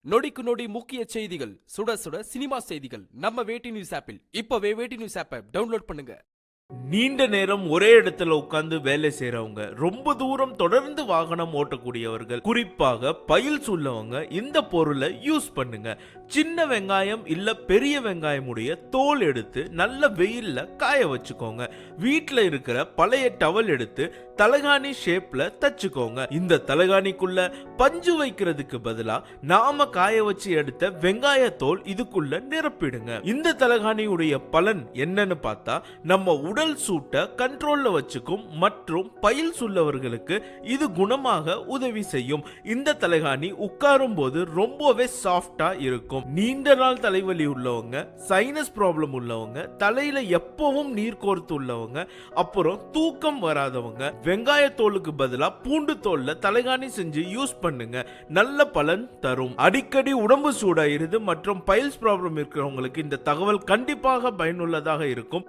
நொடிக்கு நொடி முக்கிய செய்திகள், சுட சுட சினிமா செய்திகள் நம்ம வேட்டி நியூஸ் ஆப்பில். இப்பவே வேட்டி நியூஸ் ஆப்பை டவுன்லோட் பண்ணுங்க. நீண்ட நேரம் ஒரே இடத்துல உட்கார்ந்து வேலை செய்யறவங்க, ரொம்ப தூரம் தொடர்ந்து வாகனம் ஓட்டக்கூடியவர்கள், குறிப்பாக பைல்ஸ் உள்ளவங்க இந்த பொருளை யூஸ் பண்ணுங்க. சின்ன வெங்காயம் இல்ல பெரிய வெங்காயம் உடைய தோல் எடுத்து நல்ல வெயில்ல காய வச்சுக்கோங்க. வீட்டுல இருக்கிற பழைய டவல் எடுத்து தலகாணி ஷேப்ல தச்சுக்கோங்க. இந்த தலகாணிக்குள்ள பஞ்சு வைக்கிறதுக்கு பதிலா நாம காய வச்சு எடுத்த வெங்காய தோல் இதுக்குள்ள நிரப்பிடுங்க. இந்த தலகாணியுடைய பலன் என்னன்னு பார்த்தா, நம்ம உடல் சூட்டை கண்ட்ரோல்ல வச்சுக்கும் மற்றும் பைல்ஸ் உள்ளவர்களுக்கு இது குணமாக உதவி செய்யும். இந்த தலகாணி உட்காரும் போது ரொம்பவே சாஃப்டா இருக்கும். நீண்ட நாள் தலைவலி உள்ளவங்க, சைனஸ் ப்ராப்ளம் உள்ளவங்க, தலையில எப்பவும் நீர் கோர்த்து உள்ளவங்க, அப்புறம் தூக்கம் வராதவங்க வெங்காய தோலுக்கு பதிலா பூண்டு தோல்ல தலகாணி செஞ்சு யூஸ் பண்ணுங்க. நல்ல பலன் தரும். அடிக்கடி உடம்பு சூடாயிருது மற்றும் பைல்ஸ் ப்ராப்ளம் இருக்கிறவங்களுக்கு இந்த தகவல் கண்டிப்பாக பயனுள்ளதாக இருக்கும்.